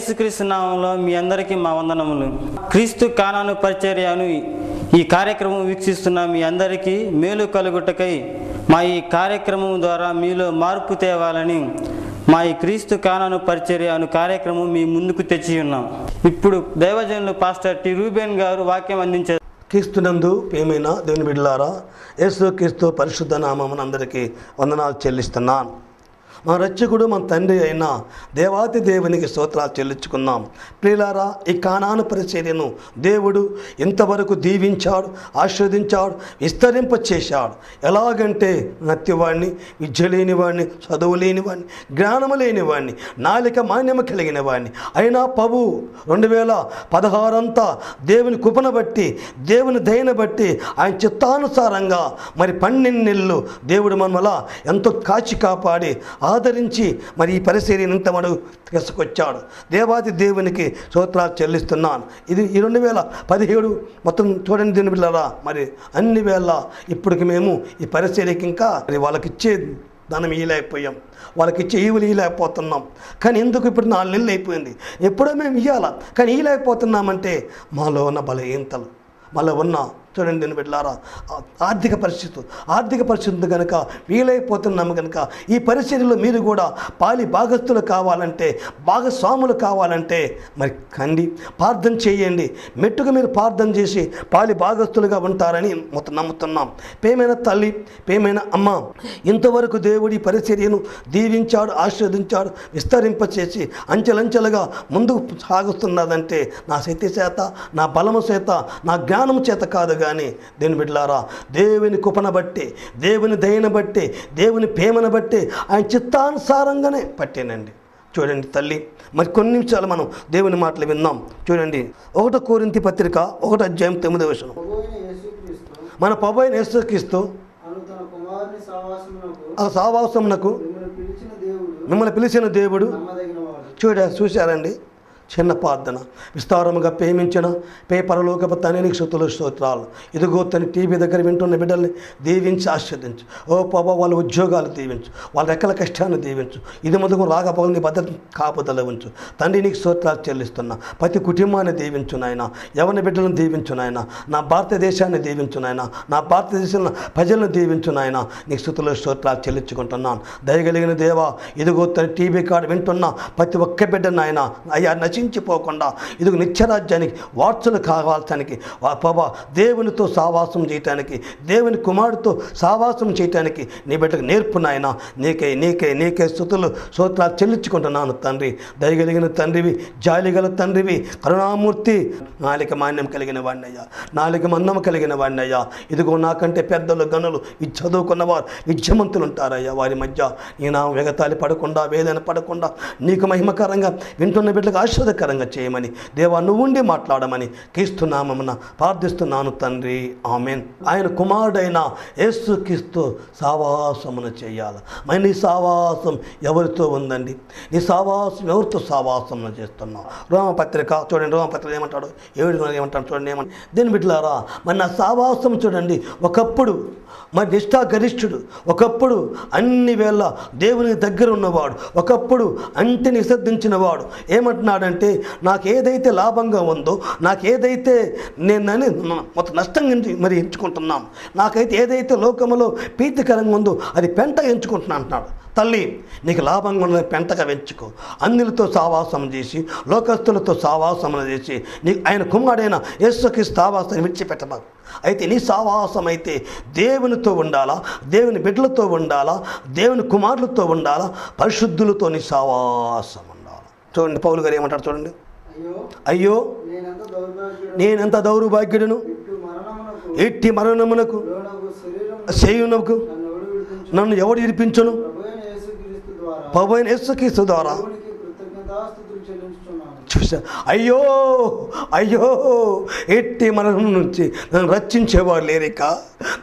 యేసుక్రీస్తు నామములో మీ అందరికీ మా వందనములు. క్రీస్తు కానాను పరిచర్యను ఈ కార్యక్రమం వీక్షిస్తున్న మీ అందరికీ మేలు కలుగుటకై మా ఈ కార్యక్రమం ద్వారా మీలో మార్పు తేవాలని మా ఈ క్రీస్తు కానాను పరిచర్య అను కార్యక్రమం మీ ముందుకు తెచ్చి ఉన్నాం. ఇప్పుడు దైవజనులు పాస్టర్ టి రూబెన్ గారు వాక్యం అందించారు. క్రీస్తునందు ప్రియమైన దేవుని బిడ్డలారా, యేసు క్రీస్తు పరిశుద్ధ నామమున అందరికీ వందనాలు చెల్లిస్తున్నాను. మన రక్షకుడు మన తండ్రి అయిన దేవాతి దేవునికి స్తోత్రాలు చెల్లించుకున్నాం. ప్రియులారా, ఈ కానాను పరిచర్యను దేవుడు ఇంతవరకు దీవించాడు, ఆశీర్వదించాడు, విస్తరింప చేశాడు. ఎలాగంటే నత్తివాడిని, విద్య లేనివాడిని, చదువు లేనివాడిని, జ్ఞానము లేనివాడిని, నాలిక మాన్యము కలిగిన వాడిని అయినా ప్రభు 2016 అంతా దేవుని కృపను బట్టి, దేవుని దయను బట్టి, ఆయన చిత్తానుసారంగా మరి 12 నెలలు దేవుడు మనమలా ఎంతో కాచి కాపాడి ఆదరించి మరి ఈ పరిచర్యను ఇంతవరకు తీసుకొచ్చాడు. దేవాది దేవునికి స్తోత్రాలు చెల్లిస్తున్నాను. ఇది 2017 మొత్తం చూడండి దీని బిడ్డలారా, మరి అన్ని వేళ ఇప్పటికి మేము ఈ పరిచర్యకి ఇంకా మరి వాళ్ళకి ఇచ్చే ధనం ఇయ్యలేకపోయాం, వాళ్ళకి ఇచ్చే ఈవులు ఇయ్యలేకపోతున్నాం. కానీ ఎందుకు ఇప్పుడు 4 నెలలు అయిపోయింది, ఎప్పుడో మేము ఇవ్వాలా కానీ ఇయ్యలేకపోతున్నామంటే మాలో ఉన్న బలహీనతలు, మళ్ళీ ఉన్న చూడండి నేను బిడ్డలారా ఆర్థిక పరిస్థితి కనుక వీలైపోతున్నాము. కనుక ఈ పరిచర్యలో మీరు కూడా పాలి భాగస్థులు కావాలంటే, భాగస్వాములు కావాలంటే మరి కండి ప్రార్థన చేయండి. మెట్టుకు మీరు ప్రార్థన చేసి పాలి భాగస్థులుగా ఉంటారని నమ్ముతున్నాం. ప్రియమైన తల్లి, ప్రియమైన అమ్మ, ఇంతవరకు దేవుడి పరిచర్యను దీవించాడు, ఆశీర్వదించాడు, విస్తరింపచేసి అంచెలంచెలుగా ముందుకు సాగుతున్నదంటే నా శక్తి చేత, నా బలము చేత, నా జ్ఞానము చేత కాదు. కానీ దేవుని బిడ్డలారా, దేవుని కృపను బట్టి, దేవుని దయను బట్టి, దేవుని ప్రేమను బట్టి, ఆయన చిత్తానుసారంగానే పట్టానండి. చూడండి తల్లి, మరి కొన్ని నిమిషాలు మనం దేవుని మాటలు విన్నాం. చూడండి 1 కొరింథీ పత్రిక 1 అధ్యాయం 9వ వచనం. మన ప్రభువైన యేసుక్రీస్తు ఆ సావాసమునకు మిమ్మల్ని పిలిచిన దేవుడు చూశారండి. చిన్న ప్రార్థన, విస్తారముగా ప్రేమించిన పరలోకపు తండ్రి నీకు స్తుతులు స్తోత్రాలు. ఇదిగో తన టీవీ దగ్గర వింటున్న బిడ్డల్ని దీవించి ఆశీర్వదించు. ఓ ప్రభా, వాళ్ళ ఉద్యోగాలు దీవించు, వాళ్ళ రెక్కల కష్టాన్ని దీవించు, ఇది మొదలు రాకపోని భద్రత కాపుదల ఉంచు. తండ్రి నీకు స్తోత్రాలు చెల్లిస్తున్నా. ప్రతి కుటుంబాన్ని దీవించు నాయన, యవన బిడ్డలను దీవించు నాయన, నా భారతదేశాన్ని దీవించు నాయన, నా భారతదేశంలో ప్రజలను దీవించు నాయన. నీకు స్తుతులు స్తోత్రాలు చెల్లించుకుంటున్నాను. దయగలిగిన దేవా, ఇదిగో తన టీవీ కాడ వింటున్న ప్రతి ఒక్క బిడ్డ నాయన అయ్యా నశించిపోకుండా ఇదిగో నిత్యరాజ్యానికి వార్తలు కావాల్సానికి ప్రభా, దేవునితో సావాసం చేయటానికి, దేవుని కుమారుడితో సావాసం చేయటానికి నీ బిడ్డకు నేర్పు నాయన. నీకే స్తుతులు స్తోత్రాలు చెల్లించుకుంటున్నాను తండ్రి. దయగలిగిన తండ్రివి, జాలిగల తండ్రివి, కరుణామూర్తి, నాలిక మాన్యం కలిగిన వాడినయ్యా, నాలిక మన్నం కలిగిన వాడినయ్యా. ఇదిగో నాకంటే పెద్దలు, గనులు, చదువుకున్నవారు, విద్యమంతులు ఉంటారయ్యా. వారి మధ్య నీ నా వెగతాలి పడకుండా, వేదన పడకుండా, నీకు మహిమకరంగా వింటున్న బిడ్డలకు ఆశీర్వాదకరంగా చేయమని దేవా నువ్వు ఉండి మాట్లాడమని క్రీస్తునామమున ప్రార్థిస్తున్నాను తండ్రి, ఆమెన్. ఆయన కుమారుడైన యేసుక్రీస్తు సావాసమును చేయాలి. మరి నీ సావాసం ఎవరితో ఉందండి? నీ సావాసం ఎవరితో సావాసమును చేస్తున్నావు? రోమపత్రిక చూడండి, రోమపత్రిక ఏమంటాడు, 7 ఏమంటాడు చూడండి, ఏమంటాడు దీని బిడ్డలారా. మరి నా సావాసం చూడండి, ఒకప్పుడు మరి నిష్ఠాగరిష్ఠుడు, ఒకప్పుడు అన్ని వేళ దేవునికి దగ్గర ఉన్నవాడు, ఒకప్పుడు అంటిని విసర్జించినవాడు ఏమంటున్నాడంటే, నాకు ఏదైతే లాభంగా ఉందో, నాకు ఏదైతే నేనని మొత్తం నష్టంగా మరి ఎంచుకుంటున్నాను, నాకైతే ఏదైతే లోకంలో ప్రీతికరంగా ఉందో అది పెంట ఎంచుకుంటున్నా అంటున్నాడు. తల్లి, నీకు లాభంగా ఉన్న పెంటగా వెంచుకో. అన్నిలతో సావాసం చేసి, లోకస్తులతో సావాసం చేసి, నీ ఆయన కుమారుడైన యేసుక్రీస్తు సావాసాన్ని విడిచిపెట్టబాకు. అయితే నీ సావాసం అయితే దేవునితో ఉండాలా, దేవుని బిడ్డలతో ఉండాలా, దేవుని కుమారులతో ఉండాలా, పరిశుద్ధులతో నీ సావాసం ఉండాలా. చూడండి పౌలు గారు ఏమంటారు చూడండి, అయ్యో నేనెంత దౌర్భాగ్యుడును, ఎట్టి మరణమునకు చేయునకు నన్ను ఎవడు ఇరిపించును? ప్రభువైన యేసుక్రీస్తు ద్వారా చూసా, అయ్యో అయ్యో ఎట్టి మరణం నుంచి నన్ను రక్షించేవాళ్ళు లేరిక,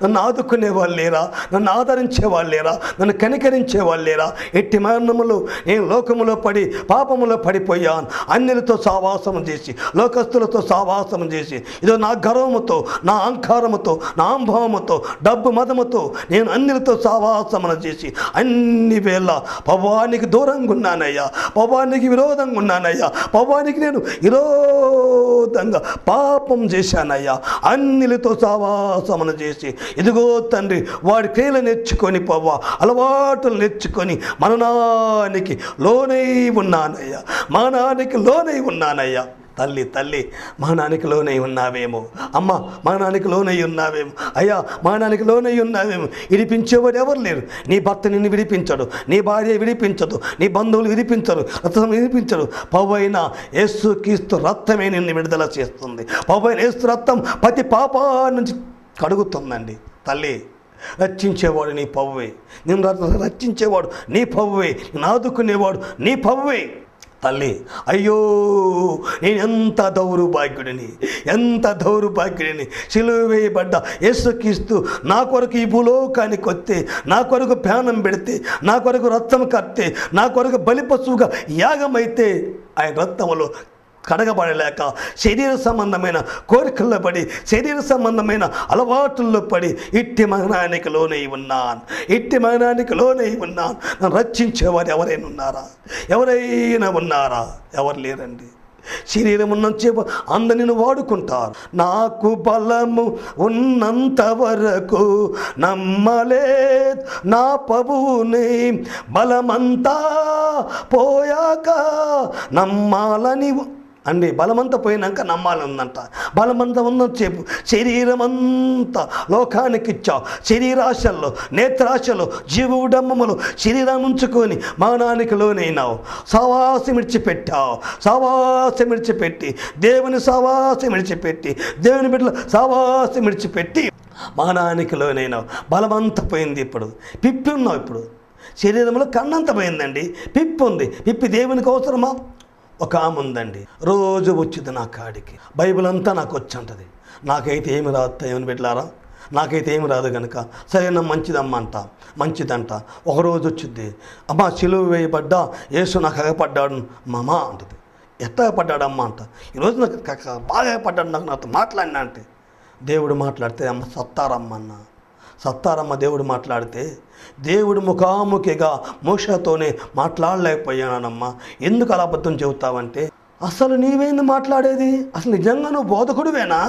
నన్ను ఆదుకునేవాళ్ళు లేరా, నన్ను ఆదరించేవాళ్ళు లేరా, నన్ను కనికరించేవాళ్ళు లేరా? ఎట్టి మరణములు నేను లోకములో పడి పాపములో పడిపోయాను. అన్యులతో సావాసము చేసి, లోకస్తులతో సావాసము చేసి, ఇదో నా గర్వముతో, నా అహంకారముతో, నా అంభవముతో, డబ్బు మదముతో నేను అన్యులతో సావాసమును చేసి అన్ని వేళ పవానికి దూరంగా ఉన్నానయ్యా, పవానికి విరోధంగా ఉన్నానయ్యా, పవానికి నేను విరోధంగా పాపం చేశానయ్యా. అన్నిలతో సావాసమును చేసి ఇదిగో తండ్రి వాడి క్రియలు నేర్చుకొని పవ్వా అలవాటులు నేర్చుకొని మరణానికి లోనై ఉన్నానయ్యా, మరణానికి లోనై ఉన్నానయ్యా. తల్లి తల్లి మరణానికి లోనై ఉన్నావేమో, అమ్మ మరణానికి లోనై ఉన్నావేమో, అయ్యా మరణానికి లోనై ఉన్నావేమో. విడిపించేవాడు ఎవరు లేరు. నీ భర్త నిన్ను విడిపించడు, నీ భార్య విడిపించదు, నీ బంధువులు విడిపించరు, రక్తం విడిపించరు. పౌవైన యేసుక్రీస్తు రక్తమే నిన్ను విడుదల చేస్తుంది. పౌవైన యేసు రక్తం ప్రతి పాపా నుంచి కడుగుతుందండి. తల్లి రక్షించేవాడు నీ పవ్వే, నేను రక్షించేవాడు నీ పవ్వే, నేను ఆదుకునేవాడు నీ పవ్వే. తల్లి అయ్యో నేను ఎంత దౌర్భాగ్యుడిని, ఎంత దౌర్భాగ్యుడిని. సిలువ వేయబడ్డ యేసుక్రీస్తు నా కొరకు ఈ భూలోకానికి వస్తే, నా కొరకు ప్రాణం పెడితే, నా కొరకు రక్తం కడితే, నా కొరకు బలిపశువుగా యాగమైతే ఆయన రక్తములో కడగబడలేక శరీర సంబంధమైన కోరికల్లో పడి, శరీర సంబంధమైన అలవాటుల్లో పడి ఇట్టి మరణానికి లోనై ఉన్నాను, ఇట్టి మరణానికి లోనై ఉన్నాను. నన్ను రక్షించేవారు ఎవరైనా ఉన్నారా? ఎవరైనా ఉన్నారా? ఎవరు లేరండి. శరీరం ఉన్నంతసేపు అందరిని వాడుకుంటారు. నాకు బలము ఉన్నంత వరకు నమ్మలేదు నా ప్రభువుని, బలమంతా పోయాక నమ్మాలని అండి. బలమంతా పోయినాక నమ్మాలనుందంట. బలమంతా ఉన్నంతసేపు శరీరం అంతా లోకానికి ఇచ్చావు. శరీరాశల్లో, నేత్రాశలు, జీవుడమ్మములు శరీరాన్ని ఉంచుకొని మరణానికి లోనైనావు. సవాసం విడిచిపెట్టావు. సవాసం విడిచిపెట్టి, దేవుని సవాసం విడిచిపెట్టి, దేవుని బిడ్డల సవాసం విడిచిపెట్టి మరణానికి లోనైనావు. బలమంతా పోయింది. ఇప్పుడు పిప్పి ఉన్నావు. ఇప్పుడు శరీరంలో కన్నంత పోయిందండి. పిప్పి ఉంది. పిప్పి దేవునికి అవసరమా? ఒక ఆమె ఉందండి, రోజు వచ్చింది నా కాడికి. బైబిల్ అంతా నాకు వచ్చి నాకైతే ఏమి రాదు ఏమని పెట్టారా, నాకైతే ఏమి రాదు కనుక సరేనా మంచిదమ్మ అంట, మంచిదంట. ఒకరోజు వచ్చింది, అమ్మ సిలువ వేయబడ్డా యేసు నాకు అగపడ్డాడు మామ అంటది. ఎట్లా పడ్డాడమ్మ అంట. ఈరోజు నాకు బాగా పడ్డాడు, నాతో మాట్లాడినా అంటే. దేవుడు మాట్లాడితే అమ్మ సత్తారమ్మ అన్న, సత్తారమ్మ దేవుడు మాట్లాడితే, దేవుడు ముఖాముఖిగా మోషతోనే మాట్లాడలేకపోయానమ్మా. ఎందుకు అలా అబద్ధం చెబుతావంటే, అసలు నీవేంది మాట్లాడేది? అసలు నిజంగా నువ్వు బోధకుడివేనా?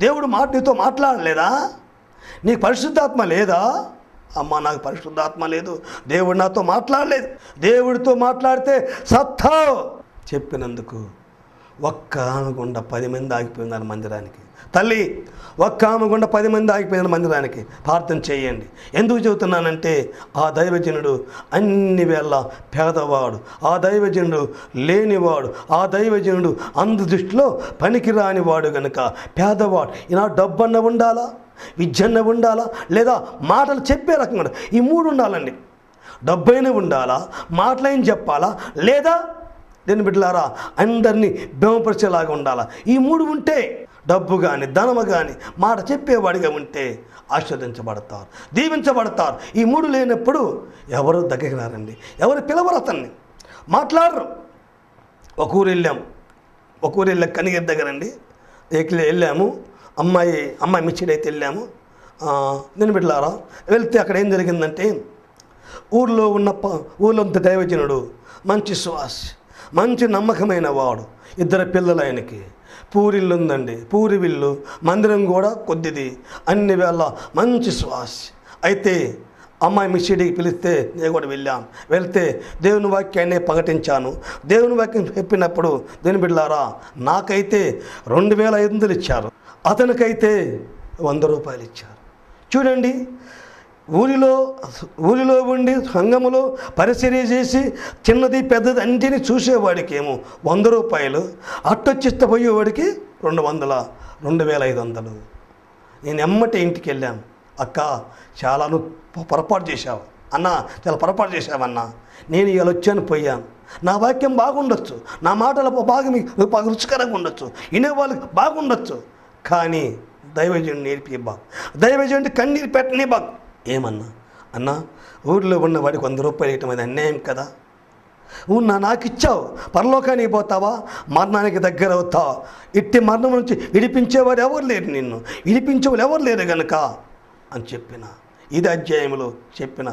దేవుడు నీతో మాట్లాడలేదా? నీకు పరిశుద్ధాత్మ లేదా? అమ్మ నాకు పరిశుద్ధాత్మ లేదు, దేవుడు నాతో మాట్లాడలేదు. దేవుడితో మాట్లాడితే సత్తావు చెప్పినందుకు ఒక్క ఆమె గుండా 10 మంది ఆగిపోయినారు మందిరానికి. తల్లి ఒక్క ఆమె గుండా 10 మంది ఆగిపోయిన మందిరానికి ప్రార్థన చేయండి. ఎందుకు చెబుతున్నానంటే, ఆ దైవజనుడు అన్ని వేళ పేదవాడు, ఆ దైవజనుడు లేనివాడు, ఆ దైవజనుడు అందు దృష్టిలో పనికిరానివాడు కనుక పేదవాడు. ఇలా డబ్బన్న ఉండాలా, విద్యన్న ఉండాలా, లేదా మాటలు చెప్పే రకంగా ఈ 3 ఉండాలండి. డబ్బైనా ఉండాలా, మాటలైన చెప్పాలా, లేదా దీని బిడ్డలారా అందరినీ భ్రమపరిచేలాగా ఉండాలా. ఈ 3 ఉంటే, డబ్బు కానీ ధనము కానీ మాట చెప్పేవాడిగా ఉంటే ఆశీర్వదించబడతారు, దీవించబడతారు. ఈ 3 లేనప్పుడు ఎవరు దగ్గరికి రారండి, ఎవరు పిలవరు, అతన్ని మాట్లాడరు. ఒక ఊరు వెళ్ళాం కనిగిరి దగ్గర అండి. వెళ్ళాము, అమ్మాయి మిచ్చిడైతే వెళ్ళాము. నేను బిడ్డలారా వెళ్తే అక్కడ ఏం జరిగిందంటే, ఊళ్ళో ఉన్న దైవజనుడు మంచి శ్వాస, మంచి నమ్మకమైన వాడు. 2 పిల్లలు ఆయనకి. పూరిల్లు ఉందండి, పూరి విల్లు, మందిరం కూడా కొద్దిది. అన్ని వేళ మంచి శ్వాస. అయితే అమ్మాయి మిషిడికి పిలిస్తే నేను కూడా వెళ్తే దేవుని వాక్యాన్ని ప్రకటించాను. దేవుని వాక్యం చెప్పినప్పుడు దేవుని బిడ్డలారా నాకైతే 2500 ఇచ్చారు, అతనికైతే 100 రూపాయలు ఇచ్చారు. చూడండి, ఊరిలో ఉండి సంఘములో పరిచర్య చేసి చిన్నది పెద్దది అన్నిటిని చూసేవాడికేమో 100 రూపాయలు, అట్టొచ్చిస్తే పోయేవాడికి 200, 2500. నేను ఎమ్మటి ఇంటికి వెళ్ళాను. అక్క చాలా నువ్వు పొరపాటు చేశావు అన్నా చాలా పొరపాటు చేశావన్నా, నేను ఇవాళ వచ్చాను పోయాను, నా వాక్యం బాగుండొచ్చు, నా మాటల బాగా మీకు బాగా రుచికరంగా ఉండొచ్చు, వినేవాళ్ళకి బాగుండొచ్చు, కానీ దైవజనుడు నేర్పి బాగు, దైవజనుడి కన్నీరు పెట్టని బాగు. ఏమన్నా అన్నా, ఊళ్ళో ఉన్న వాడికి 100 రూపాయలు ఇవ్వటం అది అన్యాయం కదా, నాకు ఇచ్చావు, పరలోకానికి పోతావా, మరణానికి దగ్గర అవుతావా, ఇట్టి మరణం నుంచి విడిపించేవారు ఎవరు లేరు, నిన్ను విడిపించేవారు ఎవరు లేరు కనుక అని చెప్పిన ఇది అధ్యాయంలో చెప్పిన,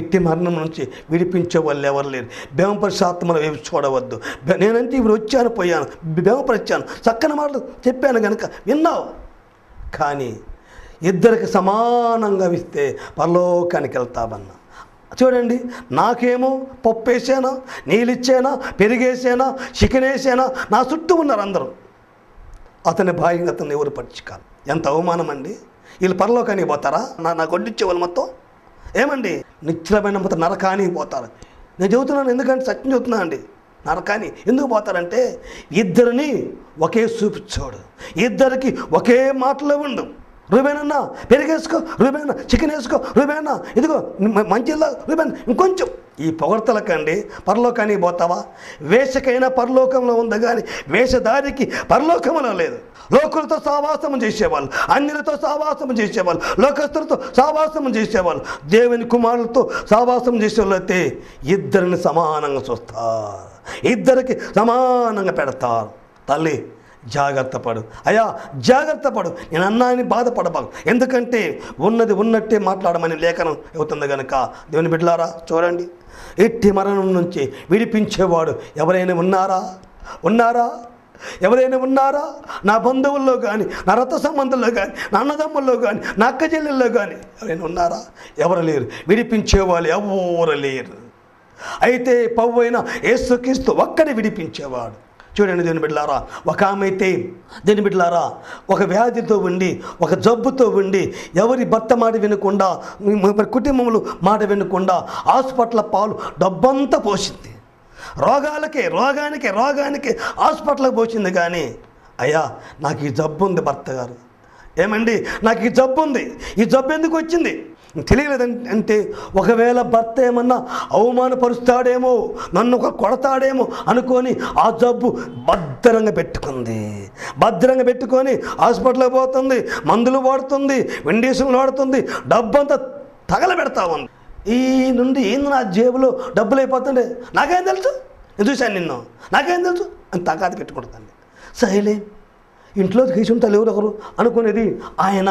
ఇట్టి మరణం నుంచి విడిపించే వాళ్ళు ఎవరు లేరు. భేమపరిశాత్మను వైపు చూడవద్దు. నేనంటే ఇప్పుడు వచ్చాను పోయాను, భేమపరిచాను, చక్కని మాటలు చెప్పాను కనుక విన్నావు, కానీ ఇద్దరికి సమానంగా ఇస్తే పరలోకానికి వెళ్తామన్నా. చూడండి, నాకేమో పప్పు వేసానా, నీళ్ళు ఇచ్చానా, పెరిగేసానా, చికెన్ వేసానా, నా చుట్టూ ఉన్నారు అందరూ, అతని భార్యని అతన్ని ఎవరు పట్టించుకోవాలి. ఎంత అవమానం అండి. వీళ్ళు పరలోకానికి పోతారా? నాకు వడ్డిచ్చే వాళ్ళు మొత్తం ఏమండి, నిశ్చలమైన మొత్తం నరకానికి పోతారు. నేను చెబుతున్నాను, ఎందుకంటే సత్యం చెబుతున్నాను అండి. నరకాన్ని ఎందుకు పోతారంటే ఇద్దరిని ఒకే చూపించాడు, ఇద్దరికి ఒకే మాటలో ఉండు. రూబేనన్నా పెరిగేసుకో, రూబేనా చికెన్ వేసుకో, రూబేనా ఇదిగో మంచిలా, రూబేనా ఇంకొంచెం. ఈ పొగడ్తలకండి పరలోకానికి పోతావా? వేషకైనా పరలోకంలో ఉంది కానీ వేషధారికి పరలోకంలో లేదు. లోకులతో సావాసము చేసేవాళ్ళు, అన్యులతో సావాసము చేసేవాళ్ళు, లోకస్తులతో సావాసము చేసేవాళ్ళు, దేవుని కుమారులతో సావాసం చేసేవాళ్ళు అయితే ఇద్దరిని సమానంగా చూస్తారు, ఇద్దరికి సమానంగా పెడతారు. తల్లి జాగ్రత్త పడు, అయ్యా జాగ్రత్త పడు, నేను అన్నాన్ని బాధపడబాకు, ఎందుకంటే ఉన్నది ఉన్నట్టే మాట్లాడమని లేఖనం అవుతుంది కనుక. దేవుని బిడ్డలారా చూడండి, ఇట్టి మరణం నుంచి విడిపించేవాడు ఎవరైనా ఉన్నారా? ఎవరైనా ఉన్నారా? నా బంధువుల్లో కానీ, నా రక్త సంబంధంలో కానీ, నా అన్నదమ్ముల్లో కానీ, నా అక్క చెల్లెల్లో కానీ ఎవరైనా ఉన్నారా? ఎవరు లేరు. విడిపించేవాళ్ళు ఎవరు లేరు. అయితే పవ్వైన యేసుక్రీస్తు ఒక్కడే విడిపించేవాడు. చూడండి దేవుని బిడ్డలారా, ఒక ఆమె అయితే దేవుని బిడ్డలారా ఒక వ్యాధితో ఉండి, ఒక జబ్బుతో ఉండి, ఎవరి భర్త మాట వినకుండా, కుటుంబములు మాట వినకుండా హాస్పిటల్ పాలు డబ్బంతా పోసింది. రోగానికి హాస్పిటల్కి పోసింది. కానీ అయ్యా నాకు ఈ జబ్బు ఉంది, భర్త గారు ఏమండి నాకు ఈ జబ్బు ఉంది, ఈ జబ్బు ఎందుకు వచ్చింది తెలియలేదంటే, ఒకవేళ భర్త ఏమన్నా అవమానపరుస్తాడేమో, నన్ను కొడతాడేమో అనుకొని ఆ జబ్బు భద్రంగా పెట్టుకొని హాస్పిటల్కి పోతుంది, మందులు వాడుతుంది, ఇంజక్షన్లు వాడుతుంది, డబ్బంతా తగలబెడతా ఉంది. ఈ నుండి ఏంది నా జేబులో డబ్బులు అయిపోతుండే, నాకేం తెలుసు, నేను చూశాను నిన్ను, నాకేం తెలుసు అని తగాది పెట్టుకుంటుంది. సరేలే ఇంట్లో తీసుంటారు ఎవరు ఒకరు అనుకునేది ఆయన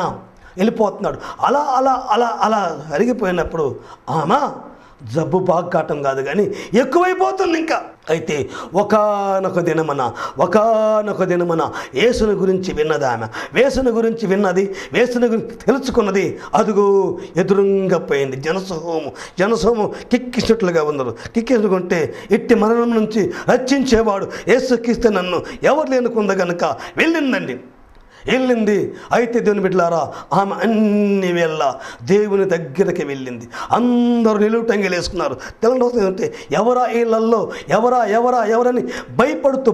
వెళ్ళిపోతున్నాడు. అలా అలా అలా అలా అరిగిపోయినప్పుడు ఆమె జబ్బు బాగా కావటం కాదు కానీ ఎక్కువైపోతుంది ఇంకా. అయితే ఒకానొక దినమన యేసుని గురించి విన్నది ఆమె, యేసుని గురించి విన్నది, యేసుని గురించి తెలుసుకున్నది. అదుగో ఎదురుంగా పోయింది జనసోము కిక్కిసినట్లుగా ఉన్నారు. కిక్కించుకుంటే ఇట్టి మరణం నుంచి రక్షించేవాడు యేసుక్రీస్తు నన్ను ఎవరు లేనుకుంది కనుక వెళ్ళింది. అయితే దేవుని బిడ్డలారా ఆమె అన్ని వేళ దేవుని దగ్గరికి వెళ్ళింది. అందరూ నిలువుటంగిలు వేసుకున్నారు. తెలంగాణ అంటే ఎవరా ఇళ్ళల్లో ఎవరని భయపడుతూ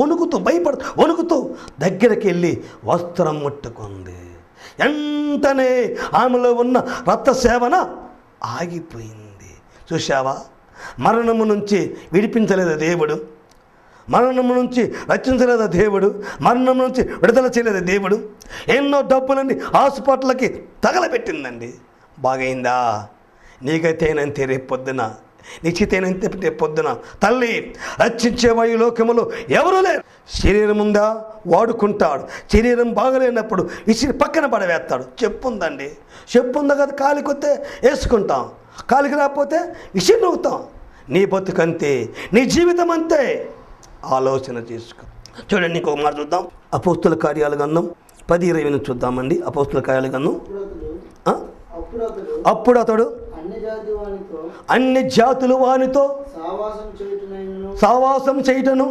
వణుకుతూ దగ్గరికి వెళ్ళి వస్త్రం ముట్టుకుంది. వెంటనే ఆమెలో ఉన్న రక్తసేవన ఆగిపోయింది. చూశావా, మరణము నుంచి విడిపించలేదు దేవుడు, మరణము నుంచి రక్షించలేదా దేవుడు, మరణం నుంచి విడుదల చేయలేదా దేవుడు. ఎన్నో డబ్బులన్నీ హాస్పిటల్కి తగలబెట్టిందండి. బాగైందా? నీకైతేనంతే రేపు పొద్దున, నిశ్చితేనంతే రేపు పొద్దున. తల్లి రక్షించేవాడు ఈ లోకములో ఎవరు లేరు. శరీరం ఉందా వాడుకుంటాడు, శరీరం బాగలేనప్పుడు విసిరి పక్కన పడవేస్తాడు. చెప్పుందండి, చెప్పుందా కదా, కాలికొస్తే వేసుకుంటాం, కాలికి రాకపోతే విసిరి నవ్వుతాం. నీ బతుకంతే, నీ జీవితం అంతే. ఆలోచన చేసుకో. చూడండి ఇంకొక మాట చూద్దాం. అపోస్తుల కార్యాల గ్రంథం 10:20 చూద్దామండి. అపోస్తుల కార్యాల గ్రంథం. అప్పుడు అతడు అన్ని జాతులు వానితో సావాసం చేయుటను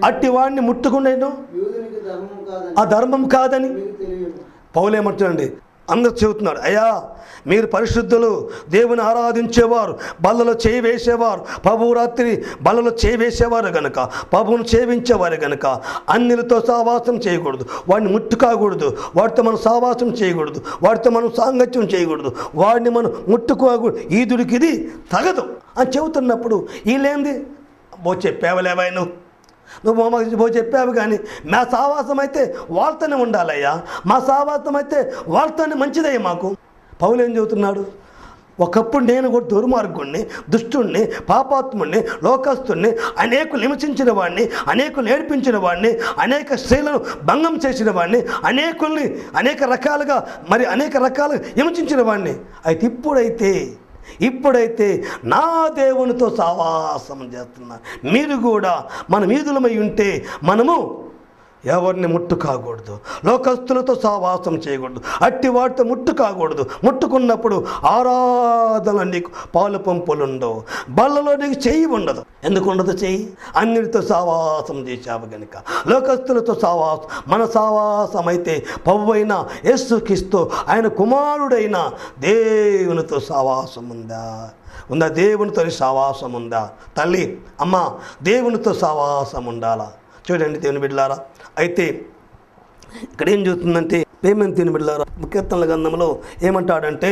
అట్టి వాడిని ముట్టుకునేను ఆ ధర్మం కాదని. పౌలేమంటాడండి, అందరు చెబుతున్నాడు, అయ్యా మీరు పరిశుద్ధులు, దేవుని ఆరాధించేవారు, బల్లలో చేయి వేసేవారు, ప్రభువు రాత్రి బల్లలో చేయి వేసేవారు గనుక, ప్రభువును సేవించేవారు గనుక అన్యులతో సహవాసం చేయకూడదు, వాడిని ముట్టుకోకూడదు, వాడితో మనం సహవాసం చేయకూడదు, వాడితో మనం సాంగత్యం చేయకూడదు, వాడిని మనం ముట్టుకోకూడదు, ఈదుడికి ఇది తగదు అని చెబుతున్నప్పుడు వీళ్ళేంది చెప్పావలేవా నువ్వు మాకు చెప్పావు, కానీ మా సావాసం అయితే వాళ్ళతోనే ఉండాలయ్యా, మా సావాసం అయితే వాళ్ళతోనే మంచిదయ్యా మాకు. పౌలు ఏం చెబుతున్నాడు, ఒకప్పుడు నేను కూడా దుర్మార్గుణ్ణి, దుష్టుణ్ణి, పాపాత్ముణ్ణి, లోకస్తుణ్ణి, అనేకులు హింసించిన వాడిని, అనేకులు ఏడ్పించిన వాడిని, అనేక స్త్రీలను భంగం చేసిన వాడిని, అనేకుల్ని అనేక రకాలుగా హింసించిన వాడిని. అయితే ఇప్పుడైతే నా దేవునితో సహవాసం చేస్తున్నారు. మీరు కూడా మన వీధులమై ఉంటే మనము ఎవరిని ముట్టుకోకూడదు, లోకస్తులతో సహవాసం చేయకూడదు, అట్టి వాటితో ముట్టుకోకూడదు. ముట్టుకున్నప్పుడు ఆరాధన నీకు పాలు పంపులు ఉండవు, బల్లలో నీకు చెయ్యి ఉండదు. ఎందుకు ఉండదు చెయ్యి? అన్నిటితో సహవాసం చేశావు కనుక. లోకస్తులతో సహవాసం, మన సహవాసం అయితే ప్రభువైన యేసుక్రీస్తు ఆయన కుమారుడైన దేవునితో సహవాసం ఉందా? దేవునితో సహవాసం ఉందా? తల్లి, అమ్మ, దేవునితో సహవాసం ఉండాలా? చూడండి దేవుని బిడ్డలారా, అయితే ఇక్కడ ఏం చూస్తుందంటే పేమెంట్ దేవుని బిడ్డలారా, కీర్తనల గ్రంథంలో ఏమంటాడంటే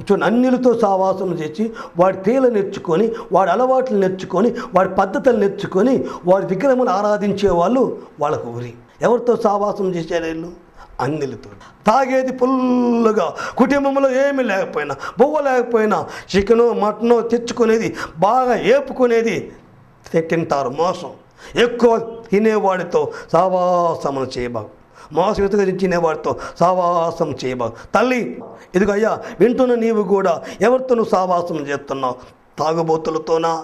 చూడండి, అన్యులతో సహవాసం చేసి వాడి క్రియలు నేర్చుకొని, వాడి అలవాట్లు నేర్చుకొని, వాడి పద్ధతులు నేర్చుకొని, వాడి విగ్రహములు ఆరాధించే వాళ్ళు వాళ్ళకు ఉరి. ఎవరితో సహవాసం చేశారు వీళ్ళు? అన్యులతో. తాగేది ఫుల్లుగా, కుటుంబంలో ఏమీ లేకపోయినా, బొవ్వ లేకపోయినా చికెను మటను తెచ్చుకునేది, బాగా ఏపుకునేది తింటారు. మోసం ఎక్కువ తినేవాడితో సహవాసమును చేయబాగు, మోసం ఎత్తుగా తినేవాడితో సహవాసం చేయబాగు. తల్లి, ఇదిగో అయ్యా వింటున్న నీవు కూడా ఎవరితో నువ్వు సహవాసం చేస్తున్నావు? తాగుబోతులతోనా,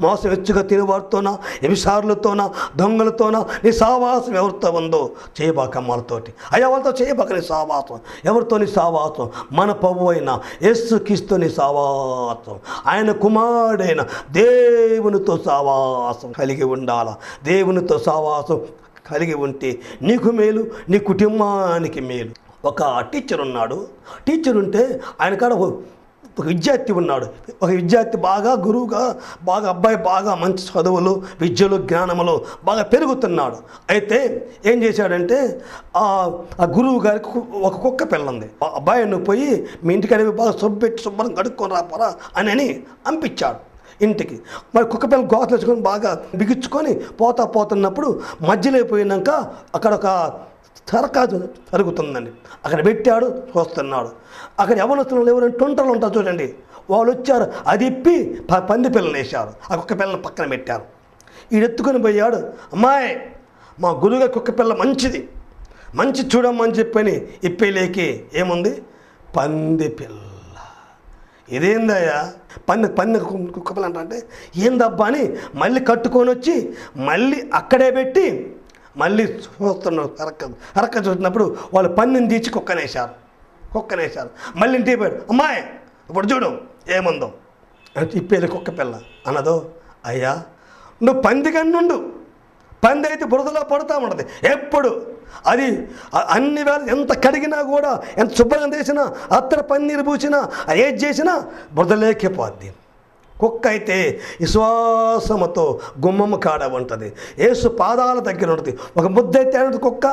మోసం ఎచ్చుగా తినేవాడితోనా, వ్యభిచారులతోనా, దొంగలతోనా నీ సహవాసం ఎవరితో ఉందో చేయబాకమ్మలతోటి. అయ్యా వాళ్ళతో చేయబాక నీ సహవాసం. ఎవరితో నీ సహవాసం? మన ప్రభువు అయిన యేసుక్రీస్తు నీ సహవాసం, ఆయన కుమారుడైన దేవునితో సహవాసం కలిగి ఉండాలా. దేవునితో సహవాసం కలిగి ఉంటే నీకు మేలు, నీ కుటుంబానికి మేలు. ఒక టీచర్ ఉన్నాడు. టీచర్ ఉంటే ఆయన కాడ ఒక విద్యార్థి ఉన్నాడు. ఒక విద్యార్థి బాగా గురువుగా, బాగా అబ్బాయి బాగా మంచి చదువులు, విద్యలు, జ్ఞానములు బాగా పెరుగుతున్నాడు. అయితే ఏం చేశాడంటే ఆ గురువు గారికి ఒక కుక్క పిల్ల ఉంది. అబ్బాయిని పోయి మీ ఇంటికి బాగా శుభ్రం కడుక్కొని రాపోరా అని పంపించాడు ఇంటికి. మరి కుక్క పిల్లలు గోత తెచ్చుకొని బాగా బిగించుకొని పోతున్నప్పుడు మధ్యలో పోయినాక అక్కడ ఒక సరకాదు జరుగుతుందండి. అక్కడ పెట్టాడు, చూస్తున్నాడు. అక్కడ ఎవరు ఎవరైనా టొంటలు ఉంటారు చూడండి, వాళ్ళు వచ్చారు. అది ఇప్పి పంది పిల్లలు వేశారు. ఆ కుక్క పిల్లలు పక్కన పెట్టారు. ఈడెత్తుకొని పోయాడు. అమ్మాయి, మా గురువుగా కుక్క పిల్ల మంచి చూడమ్మని చెప్పని ఇప్పేలేకి ఏముంది? పంది పిల్ల. ఇదేందయ్యా పంది కుక్క పిల్ల అంటే ఏందబ్బా అని మళ్ళీ కట్టుకొని వచ్చి మళ్ళీ అక్కడే పెట్టి మళ్ళీ చూస్తున్నాడు. అరక్క చూసినప్పుడు వాళ్ళు పందిని తీసి కుక్కనేశారు. మళ్ళీ ఇంటికి పోయాడు. అమ్మాయి ఇప్పుడు చూడు ఏముందో అంటే ఇప్పేది కుక్క పిల్ల అన్నదో. అయ్యా నువ్వు పంది కన్నుండు, పంది అయితే బురదలో పడుతూ ఉంటుంది ఎప్పుడు. అది అన్ని వేళ ఎంత కడిగినా కూడా, ఎంత శుభ్రంగా చేసినా, అత్తర పన్నీరు పూసినా, ఏది చేసినా బురదలేకపోద్ది. కుక్క అయితే విశ్వాసముతో గుమ్మమ్మ కాడ ఉంటుంది. యేసు పాదాల దగ్గర ఉంటుంది. ఒక ముద్ద అయితే అనేది కుక్క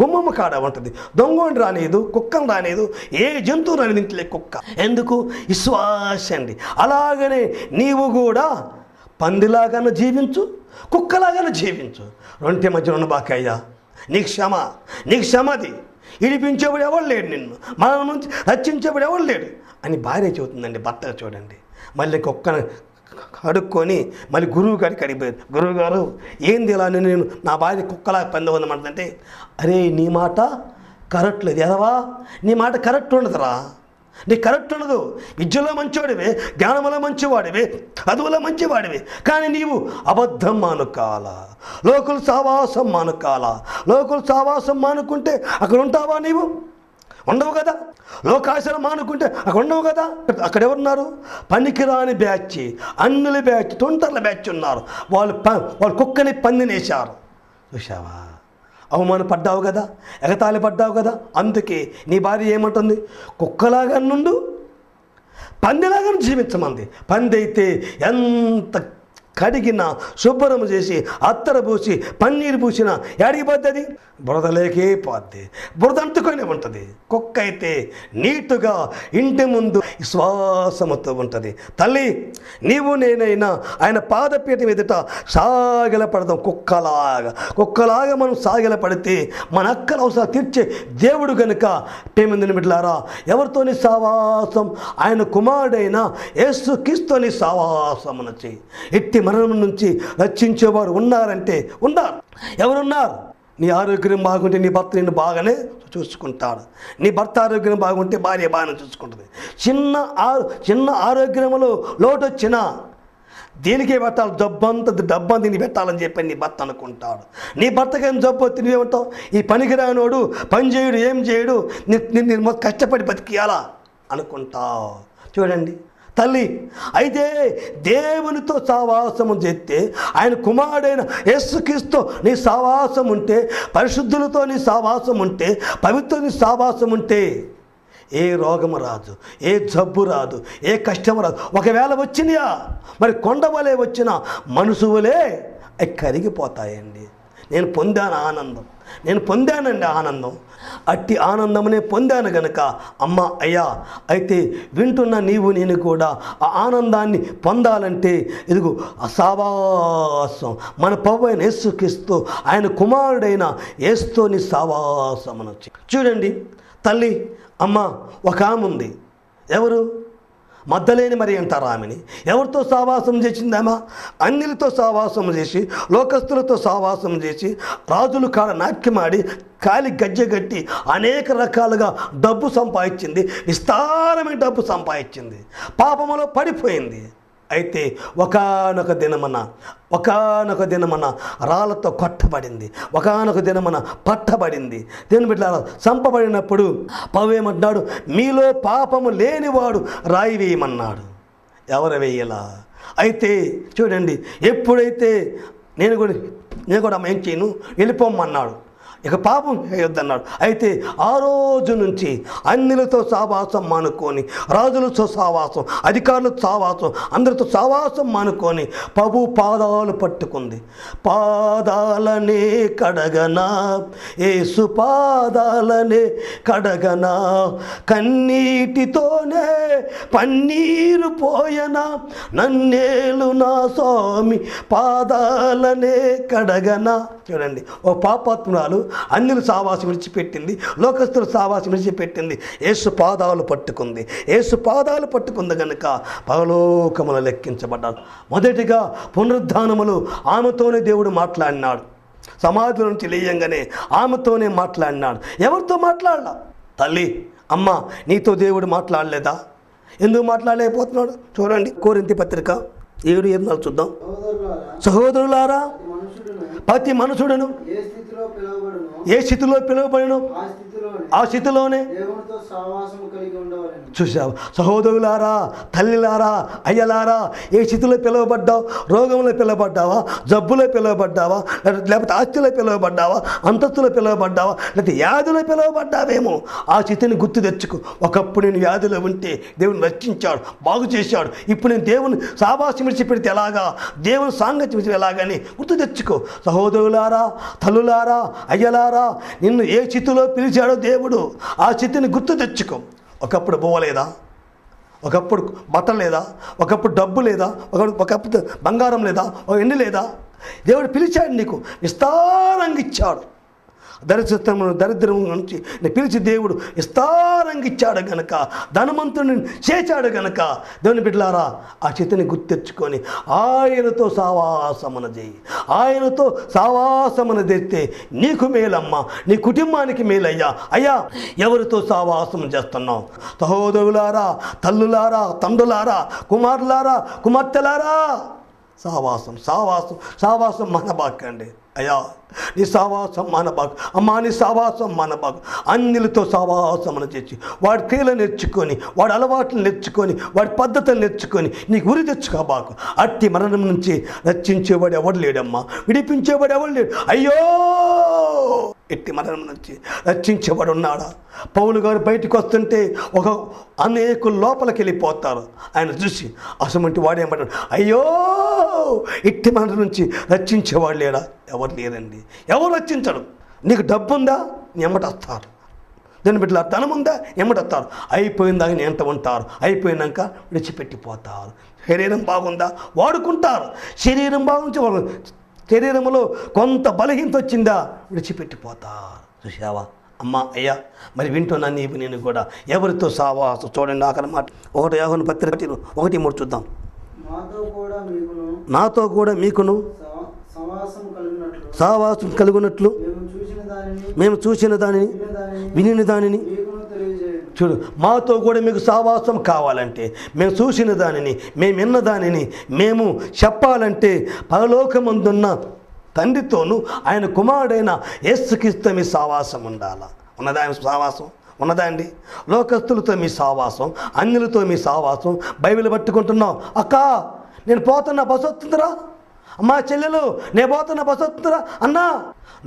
గుమ్మమ్మ కాడ ఉంటుంది. దొంగని రానేదు, కుక్కను రానేదు, ఏ జంతువు రానేది ఇంట్లో కుక్క. ఎందుకు? విశ్వాసం అండి. అలాగనే నీవు కూడా పందిలాగానే జీవించు, కుక్కలాగానే జీవించు. రెంటి మధ్యన ఉన్న బాకయ్యా నీకు క్షమది. ఇడిపించేవాడు ఎవరు లేడు, నిన్ను మన నుంచి రక్షించేవాడు ఎవరు లేడు అని భార్య చెబుతుందండి. భర్తగా చూడండి. మళ్ళీ కుక్కను కడుక్కొని మళ్ళీ గురువు గారికి అడిగిపోయారు. గురువుగారు ఏంది ఇలా నేను నా భార్య కుక్కలా పందవన్నమాటంటే, అరే నీ మాట కరెక్ట్ లేదు ఎదవా, నీ మాట కరెక్ట్ ఉండదురా, నీ కరెక్ట్ ఉండదు. విద్యలో మంచివాడివే, జ్ఞానంలో మంచివాడివే, చదువులో మంచివాడివే, కానీ నీవు అబద్ధం మానుకోవాలా, లోకుల సహవాసం మానుకోవాలా. లోకుల సహవాసం మానుకుంటే అక్కడ ఉంటావా? నీవు ఉండవు కదా. లోకాశలు మానుకుంటే అక్కడ ఉండవు కదా. అక్కడ ఎవరున్నారు? పనికిరాని బ్యాచ్, అన్నుల బ్యాచ్, తొంటర్ల బ్యాచ్ ఉన్నారు. వాళ్ళు కుక్కని పందినేశారు. చూసావా? అవమానపడ్డావు కదా, ఎగతాళి పడ్డావు కదా, అందుకే నీ భార్య ఏమంటుంది, కుక్కలాగా నుండు పందిలాగా జీవించమంది. పంది అయితే ఎంత కడిగిన శుభ్రం చేసి అత్తర పూసి పన్నీరు పూసిన ఎడికి పోతుంది, బురదలేకే పోద్ది, బురద అంటుకొని ఉంటుంది. కుక్క అయితే నీటుగా ఇంటి ముందు శ్వాసముతో ఉంటుంది. తల్లి, నీవు నేనైనా ఆయన పాదపీఠం ఎదుట సాగిలపడదాం. కుక్కలాగా మనం సాగిలపడితే మన అక్కల అవసరాలు తీర్చే దేవుడు కనుక పేమెందుని బిడ్డలారా, ఎవరితోని సావాసం, ఆయన కుమారుడైన యేసుక్రీస్తుని సావాసమున చేయి. ఎట్టి మరణం నుంచి రక్షించేవారు ఉన్నారంటే ఉన్నారు. ఎవరున్నారు? నీ ఆరోగ్యం బాగుంటే నీ భర్త నిన్ను బాగానే చూసుకుంటాడు. నీ భర్త ఆరోగ్యం బాగుంటే భార్య బాగానే చూసుకుంటుంది. చిన్న ఆరోగ్యంలో లోటు వచ్చినా దీనికే పెట్టాలి, డబ్బంతా దీన్ని పెట్టాలని చెప్పి నీ భర్త అనుకుంటాడు. నీ భర్తకి ఏం జబ్బు వస్తే నువ్వేమంటావు, ఈ పనికి రానోడు పని చేయడు, ఏం చేయడు, నేను కష్టపడి బతికియాలా అనుకుంటావు. చూడండి తల్లి, అయితే దేవునితో సావాసము చేస్తే, ఆయన కుమారుడైన యేసుక్రీస్తు నీ సావాసం ఉంటే, పరిశుద్ధులతో నీ సావాసం ఉంటే, పవిత్రుని సావాసం ఉంటే ఏ రోగము రాదు, ఏ జబ్బు రాదు, ఏ కష్టము రాదు. ఒకవేళ వచ్చినాయా మరి కొండవలే వచ్చిన మనసువలే అవి కరిగిపోతాయండి. నేను పొందానండి ఆనందం. అట్టి ఆనందమునే పొందాను గనుక అమ్మ అయ్యా, అయితే వింటున్న నీవు నేను కూడా ఆ ఆనందాన్ని పొందాలంటే ఇదిగో సావాసం, మన ప్రభువైన యేసుక్రీస్తు ఆయన కుమారుడైన యేసుతోని సావాసమును. చూడండి తల్లి, అమ్మ, ఒక ఆమె ఉంది. ఎవరు? మద్దలేని మరి అంటారు ఆమెని. ఎవరితో సావాసం చేసిందామా? అన్యులతో సావాసం చేసి, లోకస్తులతో సావాసం చేసి, రాజులు కాడ నాట్యమాడి, కాలి గజ్జగట్టి అనేక రకాలుగా డబ్బు సంపాదించింది, విస్తారమైన డబ్బు సంపాదించింది, పాపములో పడిపోయింది. అయితే ఒకానొక దినమన రాళ్ళతో కొట్టబడింది, ఒకానొక దినమన పట్టబడింది. దేని బిడ్డలారా, చంపబడినప్పుడు పవేమంటున్నాడు, మీలో పాపము లేనివాడు రాయి వేయమన్నాడు. ఎవరు వేయలా? అయితే చూడండి, ఎప్పుడైతే నేను కూడా ఏం చేయను, వెళ్ళిపోమన్నాడు, ఇక పాపం చేయొద్దన్నాడు. అయితే ఆ రోజు నుంచి అన్యులతో సావాసం మానుకొని, రాజులతో సావాసం, అధికారులతో సావాసం, అందరితో సావాసం మానుకొని ప్రభు పాదాలు పట్టుకుంది. పాదాలనే కడగనా, యేసు పాదాలనే కడగనా, కన్నీటితోనే పన్నీరు పోయనా, నన్నేలు నా స్వామి పాదాలనే కడగనా. చూడండి, ఓ పాపాత్మురాలు అన్యుల సావాసం విడిచిపెట్టింది, లోకస్తుల సావాసం విడిచిపెట్టింది, యేసు పాదాలు పట్టుకుంది. యేసు పాదాలు పట్టుకుంది కనుక పరలోకమున లెక్కించబడ్డాడు. మొదటిగా పునరుద్ధానములు ఆమెతోనే దేవుడు మాట్లాడినాడు. సమాధిలో నుంచి లేయంగానే ఆమెతోనే మాట్లాడినాడు. ఎవరితో మాట్లాడలా? తల్లి, అమ్మ, నీతో దేవుడు మాట్లాడలేదా? ఎందుకు మాట్లాడలేకపోతున్నాడు? చూడండి, కొరింథీ పత్రిక 7:8 చూద్దాం. సహోదరులారా, ప్రతి మనుషుడును ఏ స్థితిలో పిలువబడును ఆ స్థితిలోనే చూసావు. సహోదరులారా, తల్లిలారా, అయ్యలారా, ఏ స్థితిలో పిలువబడ్డావు? రోగంలో పిలువబడ్డావా? జబ్బులో పిలువబడ్డావా? లేకపోతే ఆస్తిలో పిలువబడ్డావా? అంతస్తులో పిలువబడ్డావా? లేకపోతే వ్యాధిలో పిలువబడ్డావేమో. ఆ స్థితిని గుర్తు తెచ్చుకో. ఒకప్పుడు నేను వ్యాధిలో ఉంటే దేవుని రక్షించాడు, బాగు చేశాడు. ఇప్పుడు నేను దేవుని సావాసం విడిచిపెడితే ఎలాగా, దేవుని సాంగత్యం విడిచి ఎలాగని గుర్తు తెచ్చుకో. సహోదరులారా, తల్లులారా, అయ్యలారా, నిన్ను ఏ స్థితిలో పిలిచాడో దేవుడు, ఆ స్థితిని గుర్తు తెచ్చుకో. ఒకప్పుడు పోవలేదా? ఒకప్పుడు బట్టలు లేదా? ఒకప్పుడు డబ్బు లేదా? ఒకప్పుడు బంగారం లేదా? ఒక ఎండి లేదా? దేవుడు పిలిచాడు, నీకు విస్తారంగా ఇచ్చాడు. దరిద్రం నుంచి పిలిచి దేవుడు విస్తారంగా ఇచ్చాడు గనక, ధనవంతుని చేశాడు గనక, దేవుని బిడ్డలారా, ఆ స్థితిని గుర్తెచ్చుకొని ఆయనతో సావాసమున చేయి. ఆయనతో సావాసమున తెస్తే నీకు మేలమ్మా, నీ కుటుంబానికి మేలయ్యా. అయ్యా, ఎవరితో సావాసం చేస్తున్నావు? సహోదరులారా, తల్లులారా, తండ్రులారా, కుమారులారా, కుమార్తెలారా, సావాసం మానబాకండి. అయ్యా, నీ సావాసం మానబాకు. అమ్మా, నీ సావాసం మానబాకు. అన్యులతో సావాసమును చేసి వాడి క్రియలు నేర్చుకొని, వాడి అలవాట్లు నేర్చుకొని, వాడి పద్ధతులు నేర్చుకొని నీకు ఉరి తెచ్చుకోబాకు. అట్టి మరణం నుంచి రక్షించేవాడు ఎవడు లేడమ్మా, విడిపించేవాడు ఎవడు లేడు. అయ్యో, ఎట్టి మరణం నుంచి రక్షించబడి ఉన్నాడా? పౌలు గారు బయటకు వస్తుంటే ఒక అనేకులు లోపలికి వెళ్ళిపోతారు. ఆయన చూసి అసమంటి వాడేమంటాడు, అయ్యో ఎట్టి మరణం నుంచి రక్షించేవాడు లేడా? ఎవరు లేరండి. ఎవరు రక్షించడు? నీకు డబ్బు ఉందా? నీ ఎమ్మట వస్తారు. దాని బిడ్డల ధనం ఉందా? ఎమ్మటొస్తారు. అయిపోయిందాక ఎంత ఉంటారు, అయిపోయినాక విడిచిపెట్టిపోతారు. శరీరం బాగుందా? వాడుకుంటారు. శరీరం బాగుంచి శరీరంలో కొంత బలహీనత వచ్చిందా? విడిచిపెట్టిపోతారు. చూసావా అమ్మా, అయ్యా, మరి వింటున్నా నీవు నేను కూడా ఎవరితో సావాసం? చూడండి ఆఖరి మాట 1 యోహాను పత్రిక 1:3 చూద్దాం. నాతో కూడా మీకును సావాసం కలుగునట్లు మేము చూసిన దానిని వినిన దానిని చూడు. మాతో కూడా మీకు సావాసం కావాలంటే, మేము చూసిన దానిని, మేము విన్న దానిని మేము చెప్పాలంటే పరలోకమందున్న తండ్రితోనూ ఆయన కుమారుడైన యేసుక్రీస్తుతో మీ సావాసం ఉండాలా? ఉన్నదా? ఆయన సావాసం ఉన్నదా అండి? లోకస్తులతో మీ సావాసం, అన్యులతో మీ సావాసం. బైబిల్ పట్టుకుంటున్నావు, అక్క నేను పోతున్నా బస్సు వస్తుందిరా, అమ్మా చెల్లెలు నేను పోతున్నా బస్సు వస్తుందిరా అన్నా.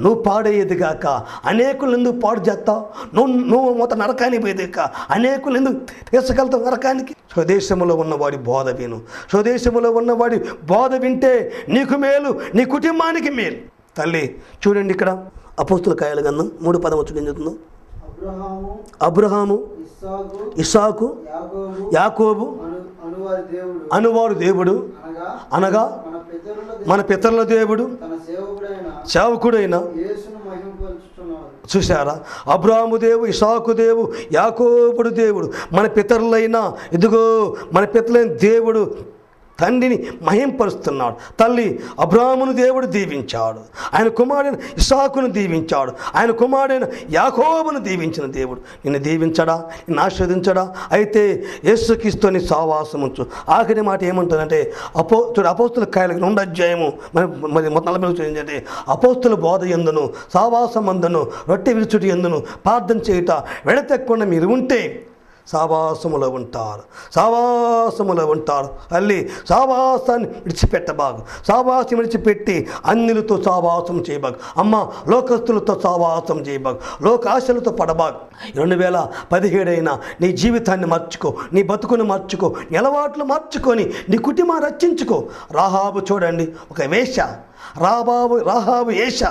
నువ్వు పాడేది కాక అనేకులు ఎందుకు పాడు చేస్తావు? నువ్వు మొత్తం నరకానికి పోయేది కాక అనేకులు ఎందుకు తీసుకెళ్తావు నరకానికి? స్వదేశంలో ఉన్నవాడి బోధ విను. స్వదేశంలో ఉన్నవాడి బోధ వింటే నీకు మేలు, నీ కుటుంబానికి మేలు. తల్లి చూడండి, ఇక్కడ అపోస్తుల కార్యాల గ్రంథం 3:10 ఏం చెప్తుందో? అబ్రహాము, ఇస్సాకు, యాకోబు అనువారు దేవుడు, అనగా మన పితరుల దేవుడు, సేవకుడైన. చూసారా? అబ్రాహాము దేవుడు, ఇస్సాకు దేవుడు, యాకోబుడు దేవుడు, మన పితరులైన, ఇదిగో మన పితరులైన దేవుడు తండ్రిని మహింపరుస్తున్నాడు. తల్లి అబ్రాహామును దేవుడు దీవించాడు, ఆయన కుమారుడైన ఇస్సాకును దీవించాడు, ఆయన కుమారుడైన యాకోబును దీవించిన దేవుడు నిన్ను దీవించడా? నిన్ను ఆశీర్వదించడా? అయితే యేసుక్రీస్తుని సావాసం ఉంచు. ఆఖరి మాట ఏమంటుందంటే అపోస్తుల కార్యాలు 2 అధ్యాయము మరి 40 ఏంటంటే, అపోస్తుల బోధ ఎందును, సావాసం అందును, రొట్టె విరుచుటి ఎందును ప్రార్థన చేయుట విడతెక్కకుండా మీరు ఉంటే సావాసములో ఉంటారు. సావాసములో ఉంటారు. అల్లి సావాసాన్ని విడిచిపెట్టబాగు. సావాసం విడిచిపెట్టి అన్యులతో సావాసం చేయబాగు. అమ్మ, లోకస్తులతో సావాసం చేయబాగు. లోకాశలతో పడబాగు. 2017 అయినా నీ జీవితాన్ని మార్చుకో, నీ బతుకును మార్చుకో, నీ అలవాట్లు మార్చుకొని నీ కుటుంబాన్ని రక్షించుకో. రాహాబు చూడండి, ఒక వేశ్య. రాహాబు వేష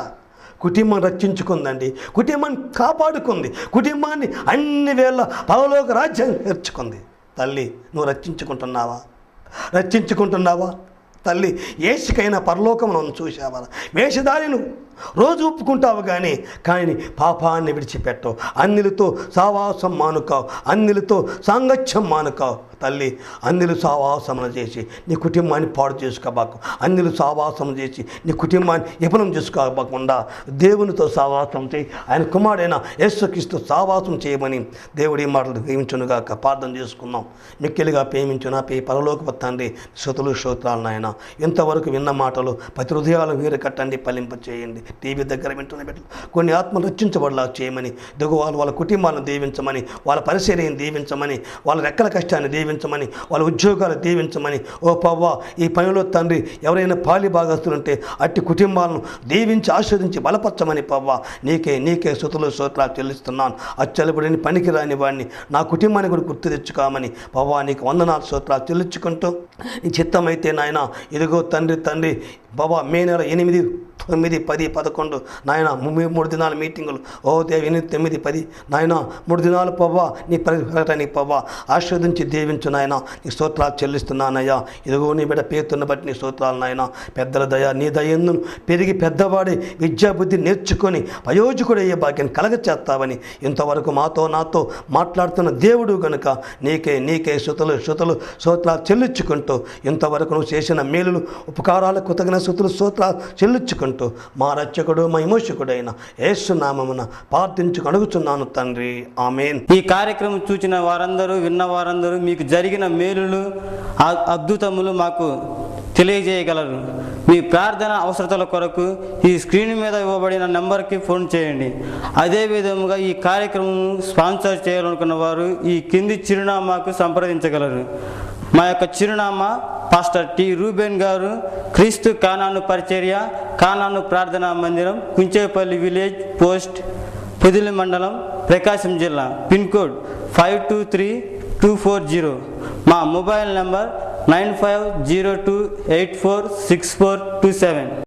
కుటుంబం రక్షించుకుందండి, కుటుంబాన్ని కాపాడుకుంది, కుటుంబాన్ని అన్ని వేళ పరలోక రాజ్యం నేర్చుకుంది. తల్లి నువ్వు రక్షించుకుంటున్నావా? రక్షించుకుంటున్నావా? తల్లి యేసుకైనా పరలోకమును చూసావా? వేషధారి నువ్వు రోజు ఒప్పుకుంటావు కానీ పాపాన్ని విడిచిపెట్టవు. అన్యులతో సావాసం మానుకావు, అన్యులతో సాంగత్యం మానుకావు. తల్లి అన్యులు సావాసములు చేసి నీ కుటుంబాన్ని పాడు చేసుకోబాకు. అన్యులు సావాసం చేసి నీ కుటుంబాన్ని విఫలం చేసుకోకుండా దేవునితో సావాసం చేయి. ఆయన కుమారుడైన యేసుక్రీస్తు సావాసం చేయమని దేవుడి మాటలు ప్రేమించునుగాక. ప్రార్థన చేసుకుందాం. మిక్కిలిగా ప్రేమించున పరలోకపు తండ్రి, స్తుతులు స్తోత్రాలు నాయన. ఇంతవరకు విన్న మాటలు ప్రతి హృదయాలు వీరు కట్టండి, ఫలింప చేయండి. టీవీ దగ్గర వింటున్న బిడ్డలు కొన్ని ఆత్మలు రక్షించబడలా చేయమని, వాళ్ళ కుటుంబాలను దీవించమని, వాళ్ళ పరిచర్యను దీవించమని, వాళ్ళ రెక్కల కష్టాన్ని దీవించమని, వాళ్ళ ఉద్యోగాలు దీవించమని. ఓ పవ్వ, ఈ పనిలో తండ్రి ఎవరైనా పాలి భాగస్తులుంటే అట్టి కుటుంబాలను దీవించి ఆశీర్వదించి బలపరచమని పవ్వ నీకే స్తుతులు స్తోత్రాలు చెల్లిస్తున్నాను. అచ్చలబడిని పనికి రాని వాడిని నా కుటుంబాన్ని కూడా గుర్తు తెచ్చుకోమని పవ్వ నీకు వందనాలు స్తోత్రాలు చెల్లించుకుంటూ, నీ చిత్తమైతే నాయన ఇదిగో తండ్రి బాబా మే నెల 8, 9, 10, 11 నాయన 3 దినాల మీటింగులు. ఓ దేవి 8, 9, 10 నాయన 3 దినాలు పవ్వా నీ ప్రకటనకి పవ్వా ఆశీర్వదించి దీవించు నాయన. నీ స్తోత్రాలు చెల్లిస్తున్నానయ్యా. ఇదిగో నీ బిడ్డ పేరుతున్న బట్టి నీ స్తోత్రాలు నాయన. పెద్దల దయ నీ దయందును పెరిగి పెద్దవాడి విద్యాబుద్ధి నేర్చుకొని వయోజకుడు అయ్యే భాగ్యాన్ని కలగచేస్తావని ఇంతవరకు నాతో మాట్లాడుతున్న దేవుడు కనుక నీకే స్తుతులు స్తోత్రాలు చెల్లించుకుంటూ, ఇంతవరకు నువ్వు చేసిన మేలులు ఉపకారాలకు కృతజ్ఞ స్తుతులు స్తోత్రాలు చెల్లించుకుంటూ మా రక్షకుడు మా విమోచకుడైన యేసు నామమున ప్రార్థించుకు అడుగుతున్నాను తండ్రి, ఆమేన్. ఈ కార్యక్రమం చూసిన వారందరూ, విన్న వారందరూ మీకు జరిగిన మేలులు అద్భుతములు మాకు తెలియజేయగలరు. మీ ప్రార్థన అవసరతల కొరకు ఈ స్క్రీన్ మీద ఇవ్వబడిన నెంబర్కి ఫోన్ చేయండి. అదేవిధంగా ఈ కార్యక్రమం స్పాన్సర్ చేయాలనుకున్న వారు ఈ కింది చిరునామాకు సంప్రదించగలరు. మా యొక్క చిరునామా పాస్టర్ టి రూబెన్ గారు, క్రీస్తు కానాను పరిచర్య, కానాను ప్రార్థనా మందిరం, కుంచేపల్లి విలేజ్, పోస్ట్ పొదిలి మండలం, ప్రకాశం జిల్లా, పిన్ కోడ్ 523240. మా మొబైల్ నంబర్ 9502846427.